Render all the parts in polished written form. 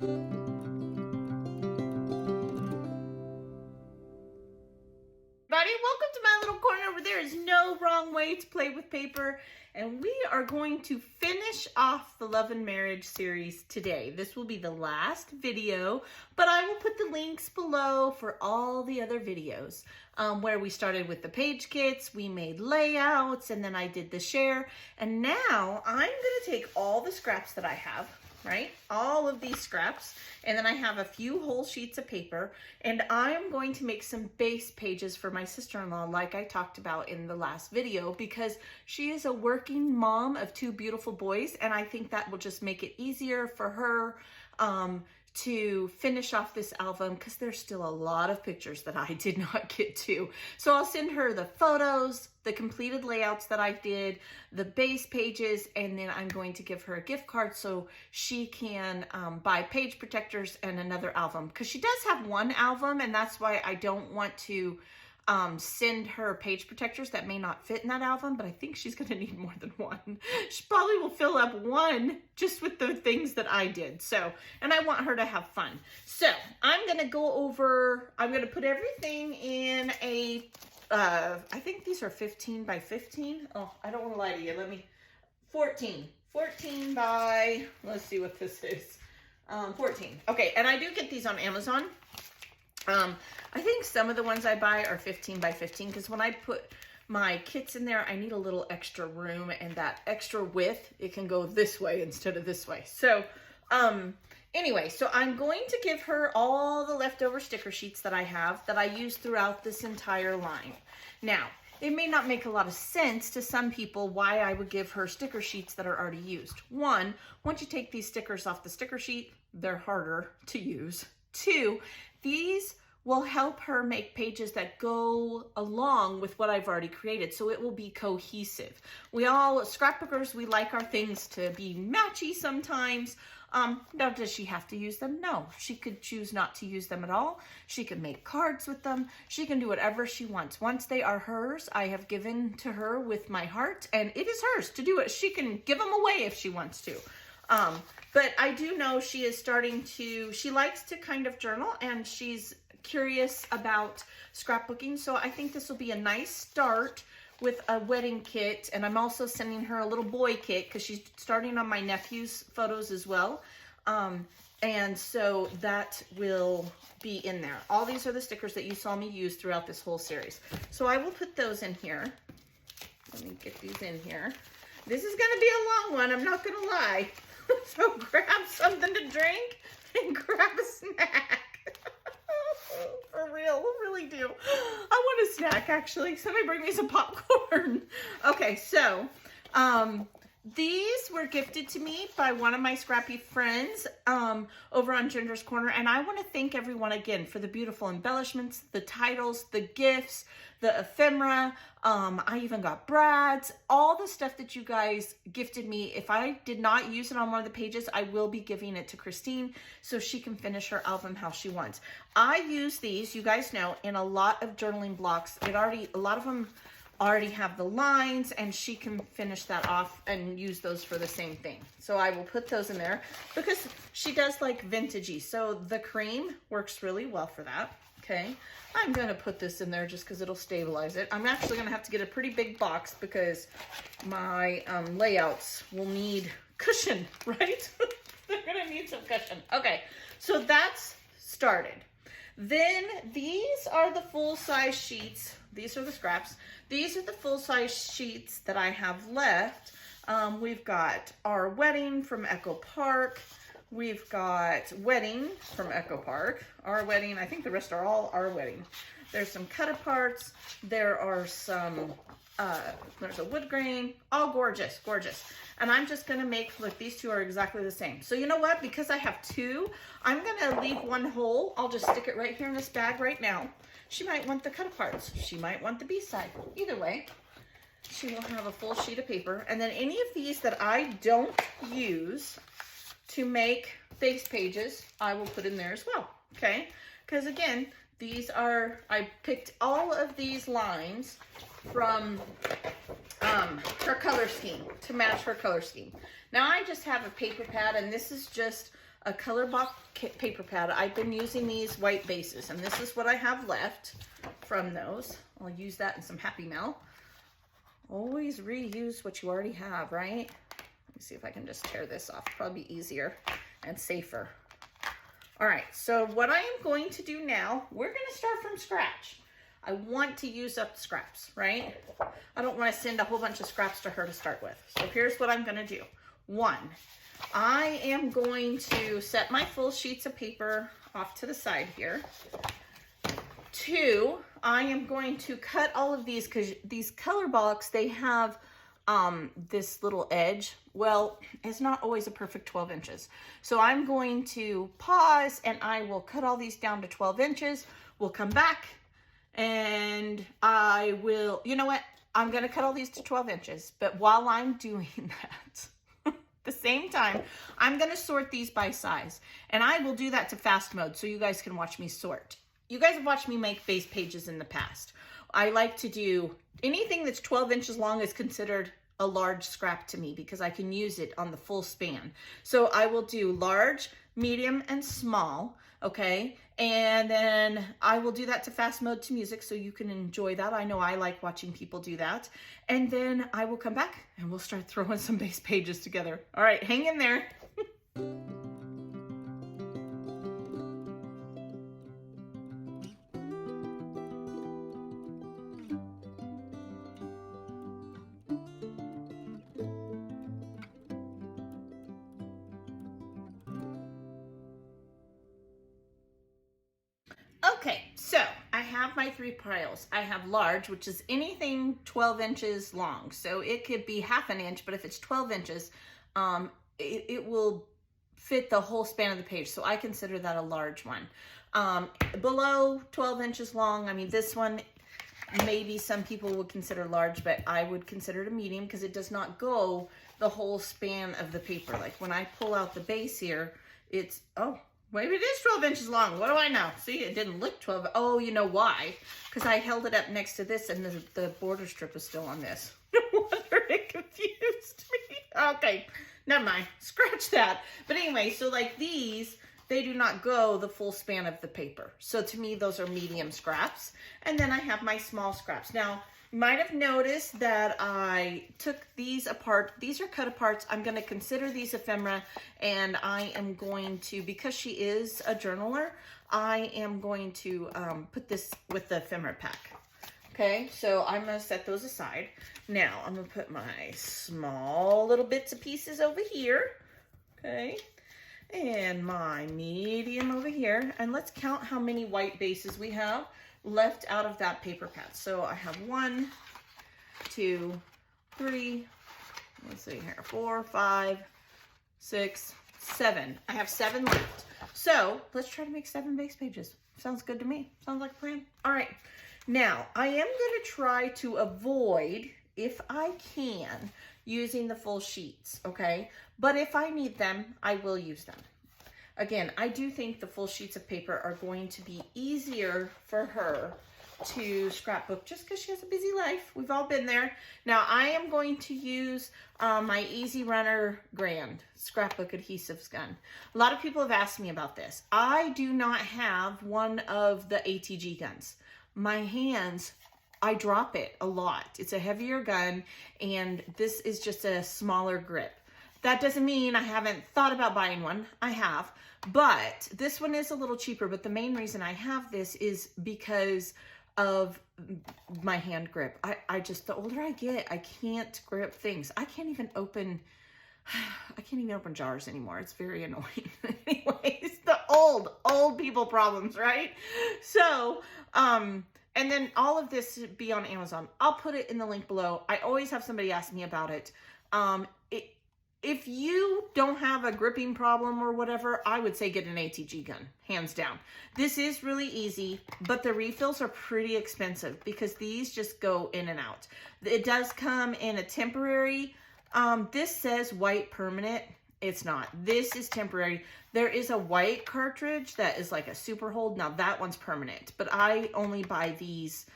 Welcome to my little corner where there is no wrong way to play with paper, and we are going to finish off the Love and Marriage series today. This will be the last video, but I will put the links below for all the other videos where we started with the page kits, we made layouts, and then I did the share. And now I'm going to take all the scraps that I have, right? All of these scraps. And then I have a few whole sheets of paper, and I'm going to make some base pages for my sister-in-law like I talked about in the last video, because she is a working mom of 2 beautiful boys, and I think that will just make it easier for her to finish off this album, because there's still a lot of pictures that I did not get to. So I'll send her the photos, the completed layouts that I did, the base pages, and then I'm going to give her a gift card so she can buy page protectors and another album, because she does have one album, and that's why I don't want to send her page protectors that may not fit in that album, but I think she's going to need more than one. She probably will fill up one just with the things that I did. So, and I want her to have fun. So I'm going to go over, I'm going to put everything in a, I think these are 15 by 15. Oh, I don't want to lie to you. 14 by, let's see what this is. 14. Okay. And I do get these on Amazon. I think some of the ones I buy are 15 by 15, because when I put my kits in there, I need a little extra room, and that extra width, it can go this way instead of this way. So, anyway, so I'm going to give her all the leftover sticker sheets that I have that I use throughout this entire line. Now, it may not make a lot of sense to some people why I would give her sticker sheets that are already used. One, once you take these stickers off the sticker sheet, they're harder to use. 2, these will help her make pages that go along with what I've already created, so it will be cohesive. We all, scrapbookers, we like our things to be matchy sometimes. Now, does she have to use them? No. She could choose not to use them at all. She can make cards with them. She can do whatever she wants. Once they are hers, I have given to her with my heart, and it is hers to do it. She can give them away if she wants to. But I do know she is starting to, she likes to kind of journal, and she's curious about scrapbooking. So I think this will be a nice start with a wedding kit. And I'm also sending her a little boy kit, because she's starting on my nephew's photos as well. And so that will be in there. All these are the stickers that you saw me use throughout this whole series. So I will put those in here. Let me get these in here. This is going to be a long one, I'm not going to lie. So grab something to drink and grab a snack. For real, really do. I want a snack, actually. Somebody bring me some popcorn. Okay, so these were gifted to me by one of my scrappy friends over on Ginger's Corner, and I want to thank everyone again for the beautiful embellishments, the titles, the gifts, the ephemera. I even got brads, all the stuff that you guys gifted me. If I did not use it on one of the pages, I will be giving it to Christine so she can finish her album how she wants. I use these, you guys know, in a lot of journaling blocks. A lot of them already have the lines, and she can finish that off and use those for the same thing. So I will put those in there because she does like vintagey. So the cream works really well for that. Okay, I'm going to put this in there just because it'll stabilize it. I'm actually going to have to get a pretty big box because my layouts will need cushion, right? They're going to need some cushion. Okay, so that's started. Then these are the full-size sheets. These are the scraps. These are the full-size sheets that I have left. We've got our wedding from Echo Park. We've got wedding from Echo Park. Our wedding, I think the rest are all our wedding. There's some cut-aparts. There are some, there's a wood grain. All gorgeous, gorgeous. And I'm just gonna make, look, these two are exactly the same. So you know what? Because I have 2, I'm gonna leave one whole. I'll just stick it right here in this bag right now. She might want the cut-aparts. She might want the B-side. Either way, she will have a full sheet of paper. And then any of these that I don't use to make base pages, I will put in there as well, okay? Because again, these are, I picked all of these lines from her color scheme, to match her color scheme. Now I just have a paper pad, and this is just a color box paper pad. I've been using these white bases, and this is what I have left from those. I'll use that in some Happy Mail. Always reuse what you already have, right? Let me see if I can just tear this off. Probably easier and safer. All right, so what I am going to do now, we're gonna start from scratch. I want to use up scraps, right? I don't want to send a whole bunch of scraps to her to start with. So here's what I'm gonna do. One, I am going to set my full sheets of paper off to the side here. Two, I am going to cut all of these because these color blocks, they have this little edge. Well, it's not always a perfect 12 inches. So I'm going to pause and I will cut all these down to 12 inches. We'll come back and I will, you know what? I'm going to cut all these to 12 inches. But while I'm doing that, at the same time, I'm going to sort these by size. And I will do that to fast mode so you guys can watch me sort. You guys have watched me make base pages in the past. I like to do anything that's 12 inches long is considered a large scrap to me because I can use it on the full span. So I will do large, medium, and small, okay? And then I will do that to fast mode to music so you can enjoy that. I know I like watching people do that. And then I will come back and we'll start throwing some base pages together. All right, hang in there. Okay, so I have my three piles. I have large, which is anything 12 inches long. So it could be half an inch, but if it's 12 inches, it will fit the whole span of the page. So I consider that a large one. Below 12 inches long, I mean, this one, maybe some people would consider large, but I would consider it a medium because it does not go the whole span of the paper. Like when I pull out the base here, it's, oh, maybe it is 12 inches long. What do I know? See, it didn't look 12. Oh, you know why? Because I held it up next to this and the border strip was still on this. No wonder it confused me. Okay, never mind. Scratch that. But anyway, so like these, they do not go the full span of the paper. So to me, those are medium scraps. And then I have my small scraps. Now, you might have noticed that I took these apart. These are cut aparts. I'm going to consider these ephemera, and I am going to, because she is a journaler, I am going to put this with the ephemera pack. Okay, so I'm going to set those aside. Now, I'm going to put my small little bits and pieces over here. Okay, and my medium over here. And let's count how many white bases we have left out of that paper pad. So I have 1, 2, 3, let's see here, 4, 5, 6, 7. I have 7 left. So let's try to make 7 base pages. Sounds good to me. Sounds like a plan. All right. Now I am going to try to avoid, if I can, using the full sheets. Okay. But if I need them, I will use them. Again, I do think the full sheets of paper are going to be easier for her to scrapbook just because she has a busy life. We've all been there. Now, I am going to use my Easy Runner Grand scrapbook adhesives gun. A lot of people have asked me about this. I do not have one of the ATG guns. My hands, I drop it a lot. It's a heavier gun, and this is just a smaller grip. That doesn't mean I haven't thought about buying one. I have. But this one is a little cheaper. But the main reason I have this is because of my hand grip. I just, the older I get, I can't grip things. I can't even open jars anymore. It's very annoying. Anyways, the old people problems, right? So, and then all of this be on Amazon. I'll put it in the link below. I always have somebody ask me about it. If you don't have a gripping problem or whatever, I would say get an ATG gun, hands down. This is really easy, but the refills are pretty expensive because these just go in and out. It does come in a temporary, this says white permanent. It's not. This is temporary. There is a white cartridge that is like a super hold. Now that one's permanent, but I only buy these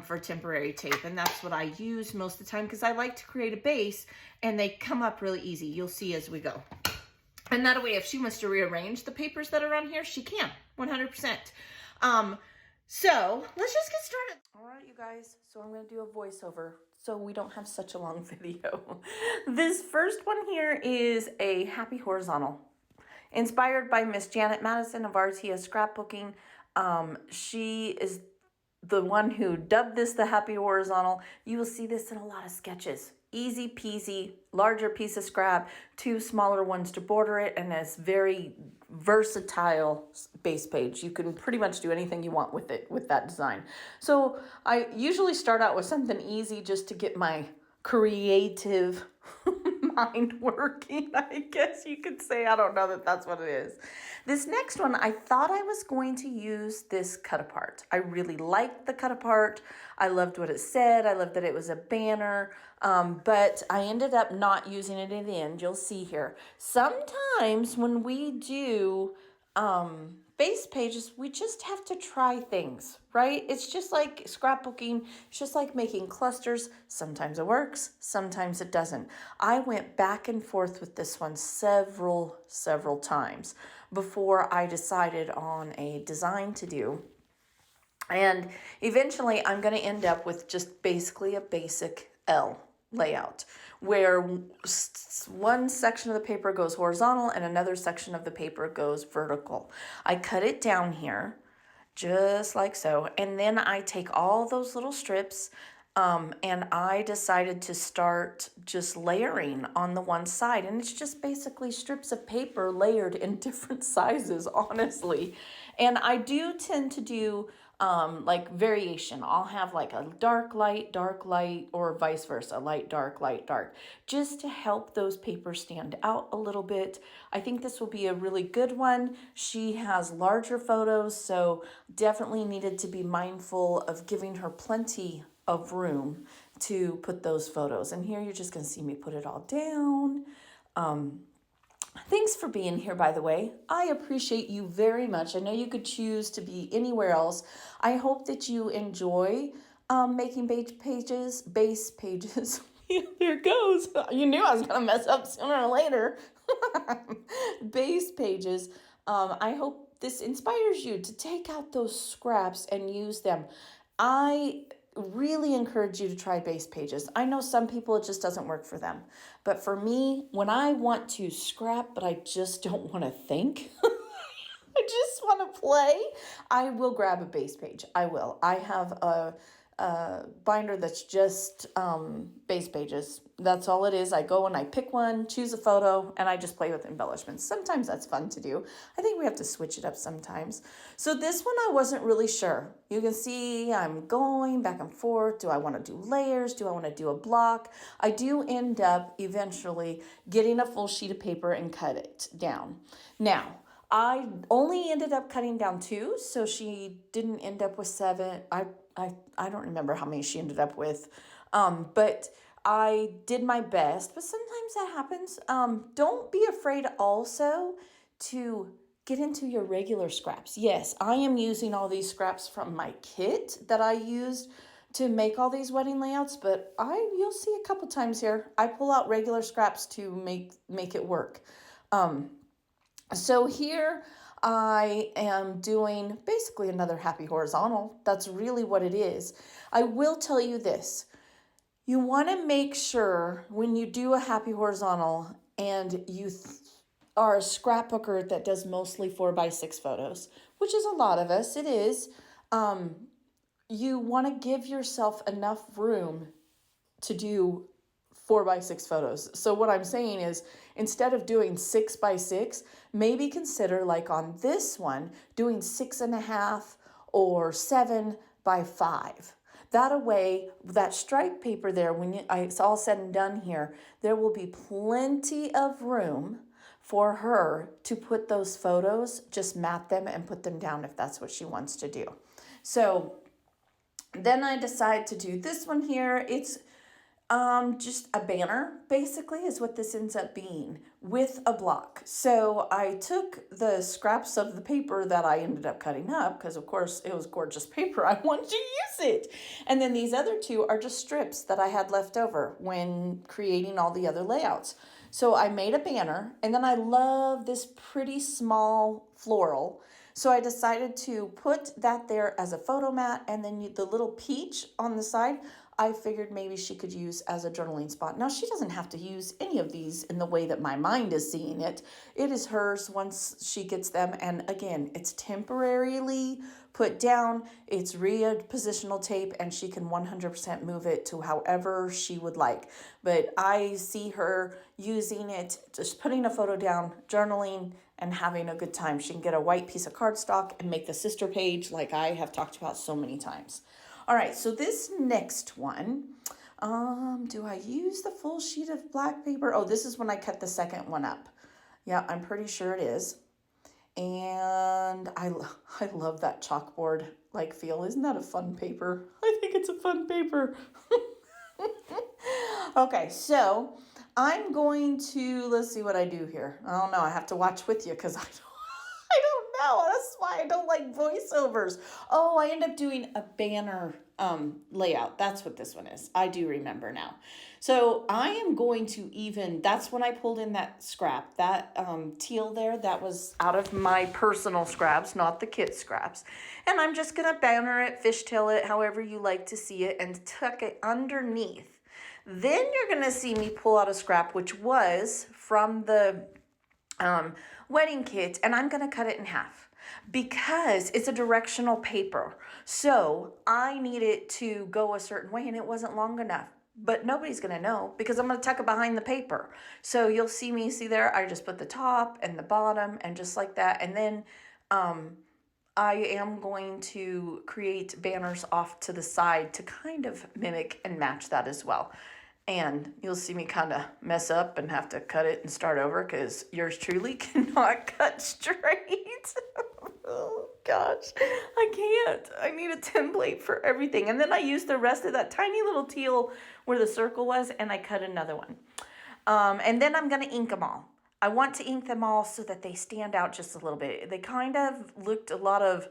for temporary tape, and that's what I use most of the time because I like to create a base and they come up really easy. You'll see as we go. And that way, if she wants to rearrange the papers that are on here, she can, 100%. So let's just get started. All right, you guys, so I'm gonna do a voiceover so we don't have such a long video. This first one here is a happy horizontal, inspired by Miss Janet Madison of RTS Scrapbooking. She is the one who dubbed this the happy horizontal. You will see this in a lot of sketches. Easy peasy, larger piece of scrap, 2 smaller ones to border it, and it's very versatile base page. You can pretty much do anything you want with it, with that design. So I usually start out with something easy just to get my creative mind working, I guess you could say. I don't know that that's what it is. This next one, I thought I was going to use this cut apart. I really liked the cut apart. I loved what it said. I loved that it was a banner, but I ended up not using it in the end. You'll see here. Sometimes when we do base pages, we just have to try things, right? It's just like scrapbooking. It's just like making clusters. Sometimes it works, sometimes it doesn't. I went back and forth with this one several times before I decided on a design to do. And eventually I'm going to end up with just basically a basic L layout where one section of the paper goes horizontal and another section of the paper goes vertical. I cut it down here just like so, and then I take all those little strips and I decided to start just layering on the one side, and it's just basically strips of paper layered in different sizes, honestly. And I do tend to do like variation. I'll have like a dark, light, or vice versa, light, dark, just to help those papers stand out a little bit. I think this will be a really good one. She has larger photos, so definitely needed to be mindful of giving her plenty of room to put those photos. And here you're just gonna see me put it all down. Thanks for being here, by the way. I appreciate you very much. I know you could choose to be anywhere else. I hope that you enjoy making base pages. There it goes. You knew I was going to mess up sooner or later. Base pages. I hope this inspires you to take out those scraps and use them. I really encourage you to try base pages. I know some people, it just doesn't work for them. But for me, when I want to scrap, but I just don't want to think, I just want to play, I will grab a base page. I will. I have a binder that's just base pages. That's all it is. I go and I pick one, choose a photo, and I just play with embellishments. Sometimes that's fun to do. I think we have to switch it up sometimes. So this one I wasn't really sure. You can see I'm going back and forth. Do I want to do layers? Do I want to do a block? I do end up eventually getting a full sheet of paper and cut it down. Now, I only ended up cutting down 2, so she didn't end up with 7. I don't remember how many she ended up with, but I did my best. But sometimes that happens. Don't be afraid also to get into your regular scraps. Yes, I am using all these scraps from my kit that I used to make all these wedding layouts, but you'll see a couple times here, I pull out regular scraps to make it work. So here I am doing basically another happy horizontal. That's really what it is. I will tell you this. You want to make sure when you do a happy horizontal and you are a scrapbooker that does mostly 4x6 photos, which is a lot of us, it is, you want to give yourself enough room to do 4x6 photos. So what I'm saying is, instead of doing 6x6, maybe consider, like on this one, doing 6.5 or 7x5. That way, that stripe paper there, when it's all said and done here, there will be plenty of room for her to put those photos, just mat them and put them down if that's what she wants to do. So then I decide to do this one here. It's just a banner, basically, is what this ends up being, with a block. So I took the scraps of the paper that I ended up cutting up, because of course it was gorgeous paper, I wanted to use it. And then these other 2 are just strips that I had left over when creating all the other layouts. So I made a banner, and then I love this pretty small floral. So I decided to put that there as a photo mat, and then the little peach on the side, I figured maybe she could use as a journaling spot. Now, she doesn't have to use any of these in the way that my mind is seeing it. It is hers once she gets them. And again, it's temporarily put down. It's repositional tape, and she can 100% move it to however she would like. But I see her using it, just putting a photo down, journaling, and having a good time. She can get a white piece of cardstock and make the sister page like I have talked about so many times. All right, so this next one, do I use the full sheet of black paper? Oh, this is when I cut the second one up. Yeah, I'm pretty sure it is. And I love that chalkboard like feel. Isn't that a fun paper? I think it's a fun paper. Okay, so I'm going to, let's see what I do here. I don't know, I have to watch with you because I don't know. That's why I don't like voiceovers. Oh, I end up doing a banner layout. That's what this one is. I do remember now. So I am going to that's when I pulled in that scrap, that teal there, that was out of my personal scraps, not the kit scraps. And I'm just going to banner it, fishtail it, however you like to see it, and tuck it underneath. Then you're going to see me pull out a scrap, which was from the wedding kit, and I'm going to cut it in half because it's a directional paper. So I need it to go a certain way, and it wasn't long enough. But nobody's going to know because I'm going to tuck it behind the paper. So you'll see me, see there, I just put the top and the bottom and just like that. And then I am going to create banners off to the side to kind of mimic and match that as well. And you'll see me kind of mess up and have to cut it and start over because yours truly cannot cut straight. Oh gosh, I can't. I need a template for everything. And then I used the rest of that tiny little teal where the circle was, and I cut another one. And then I'm going to ink them all. I want to ink them all so that they stand out just a little bit. They kind of looked a lot of,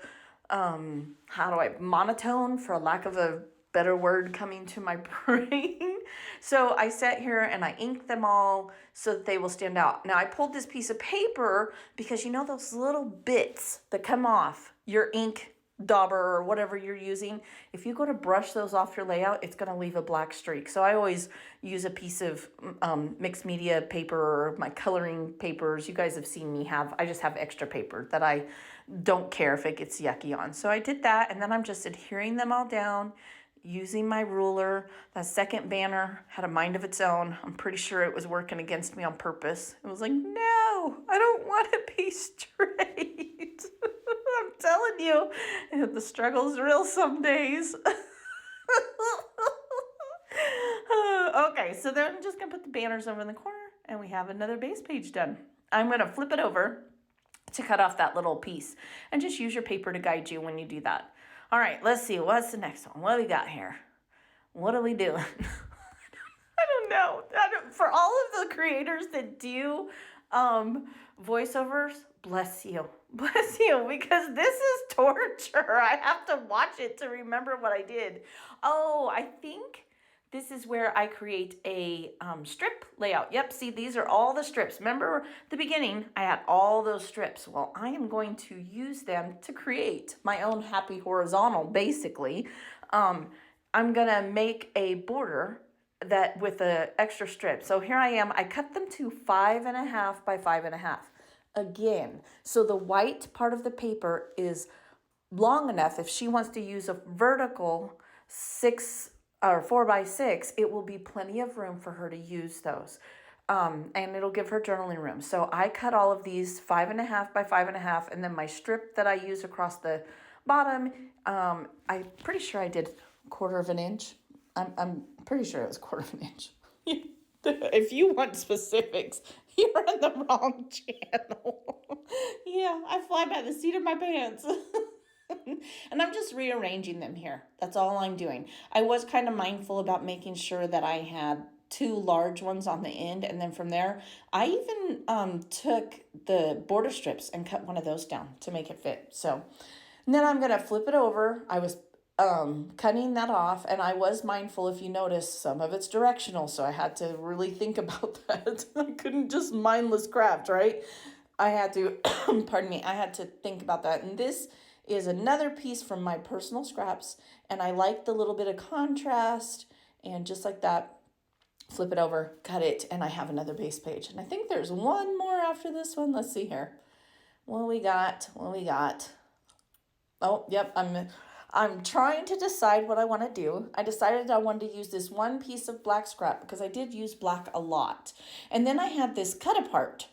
monotone, for lack of a better word coming to my brain. So I sat here and I inked them all so that they will stand out. Now I pulled this piece of paper because you know those little bits that come off your ink dauber or whatever you're using. If you go to brush those off your layout, it's going to leave a black streak. So I always use a piece of mixed media paper or my coloring papers. You guys have seen me I just have extra paper that I don't care if it gets yucky on. So I did that, and then I'm just adhering them all down using my ruler. That second banner had a mind of its own. I'm pretty sure it was working against me on purpose. It was like, no, I don't want to be straight. I'm telling you, the struggle's real some days. Okay, so then I'm just going to put the banners over in the corner, and we have another base page done. I'm going to flip it over to cut off that little piece, and just use your paper to guide you when you do that. All right, let's see. What's the next one? What do we got here? What are we doing? I don't know. For all of the creators that do voiceovers, bless you. Bless you, because this is torture. I have to watch it to remember what I did. Oh, I think this is where I create a strip layout. Yep, see, these are all the strips. Remember the beginning, I had all those strips. Well, I am going to use them to create my own happy horizontal, basically. I'm going to make a border that with an extra strip. So here I am. I cut them to 5.5 by 5.5. Again, so the white part of the paper is long enough. If she wants to use a vertical 6 or 4 by 6, it will be plenty of room for her to use those. And it'll give her journaling room. So I cut all of these 5.5 by 5.5, and then my strip that I use across the bottom, I'm pretty sure I did 1/4 of an inch. I'm pretty sure it was 1/4 of an inch. If you want specifics, you're in the wrong channel. Yeah, I fly by the seat of my pants. And I'm just rearranging them here. That's all I'm doing. I was kind of mindful about making sure that I had 2 large ones on the end, and then from there, I even took the border strips and cut one of those down to make it fit. So, and then I'm going to flip it over. I was cutting that off, and I was mindful, if you notice, some of it's directional, so I had to really think about that. I couldn't just mindless craft, right? I had to, pardon me, I had to think about that. And this is another piece from my personal scraps, and I like the little bit of contrast, and just like that, flip it over, cut it, and I have another base page. And I think there's one more after this one. Let's see here. What we got? Oh, yep, I'm trying to decide what I want to do. I decided I wanted to use this one piece of black scrap because I did use black a lot. And then I had this cut apart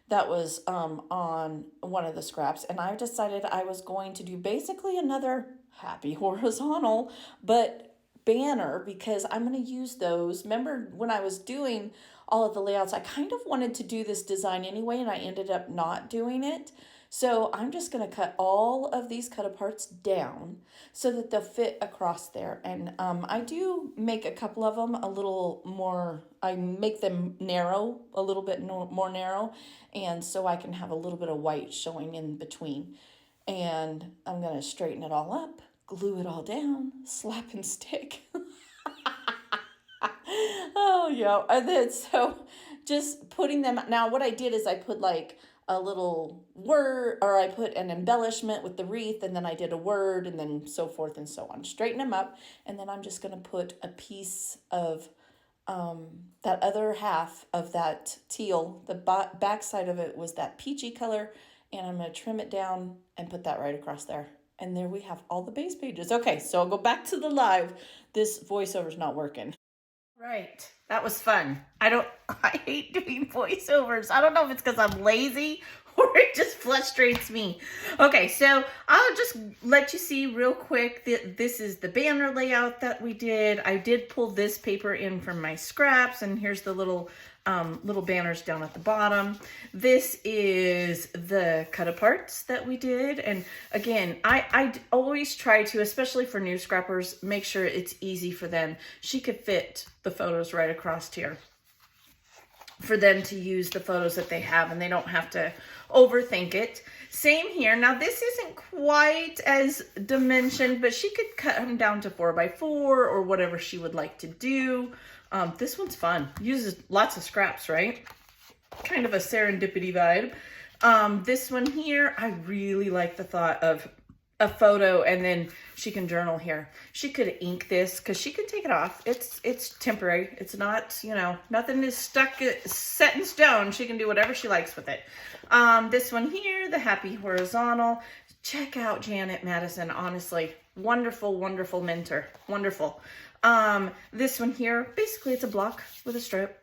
that was on one of the scraps, and I decided I was going to do basically another happy horizontal, but banner, because I'm going to use those. Remember when I was doing all of the layouts, I kind of wanted to do this design anyway, and I ended up not doing it. So I'm just going to cut all of these cut aparts down so that they'll fit across there. And I do make a couple of them a little more, I make them narrow, a little bit more narrow. And so I can have a little bit of white showing in between. And I'm going to straighten it all up, glue it all down, slap and stick. Oh, yeah. And then so just putting them, now what I did is I put like a little word, or I put an embellishment with the wreath, and then I did a word, and then so forth and so on. Straighten them up, and then I'm just going to put a piece of that other half of that teal. The back side of it was that peachy color, and I'm going to trim it down and put that right across there. And there we have all the base pages. Okay, so I'll go back to the live. This voiceover's not working. Right. That was fun. I hate doing voiceovers. I don't know if it's because I'm lazy or it just frustrates me. Okay, so I'll just let you see real quick that this is the banner layout that we did. I did pull this paper in from my scraps, and here's the little banners down at the bottom. This is the cut aparts that we did. And again, I always try to, especially for new scrappers, make sure it's easy for them. She could fit the photos right across here for them to use the photos that they have, and they don't have to overthink it. Same here. Now this isn't quite as dimensioned, but she could cut them down to 4x4 or whatever she would like to do. This one's fun. Uses lots of scraps, right? Kind of a serendipity vibe. This one here, I really like the thought of a photo, and then she can journal here. She could ink this because she can take it off. It's temporary. It's not, you know, nothing is set in stone. She can do whatever she likes with it. This one here, the happy horizontal. Check out Janet Madison. Honestly, wonderful, wonderful mentor. Wonderful. This one here, basically it's a block with a strip.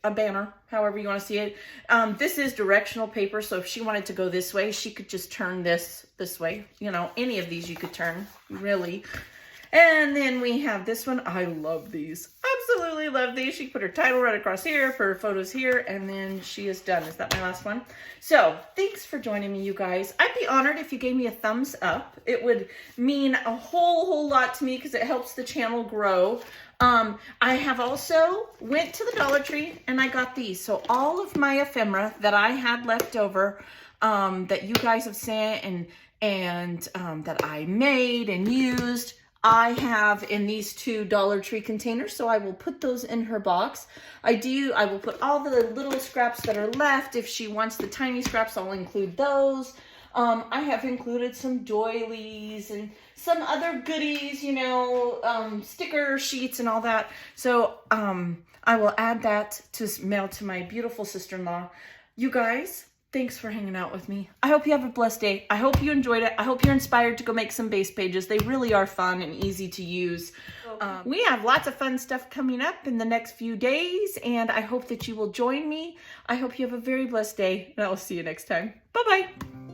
A banner, however you want to see it. This is directional paper, so if she wanted to go this way, she could just turn this way. You know, any of these you could turn, really. And then we have this one. I love these. Absolutely love these. She put her title right across here, put her photos here, and then she is done. Is that my last one? So, thanks for joining me, you guys. I'd be honored if you gave me a thumbs up. It would mean a whole lot to me because it helps the channel grow. I have also went to the Dollar Tree and I got these. So all of my ephemera that I had left over, that you guys have sent and that I made and used, I have in these 2 Dollar Tree containers. So I will put those in her box. I will put all the little scraps that are left. If she wants the tiny scraps, I'll include those. I have included some doilies and some other goodies, you know, sticker sheets and all that. So I will add that to mail to my beautiful sister-in-law. You guys, thanks for hanging out with me. I hope you have a blessed day. I hope you enjoyed it. I hope you're inspired to go make some base pages. They really are fun and easy to use. We have lots of fun stuff coming up in the next few days, and I hope that you will join me. I hope you have a very blessed day, and I will see you next time. Bye-bye.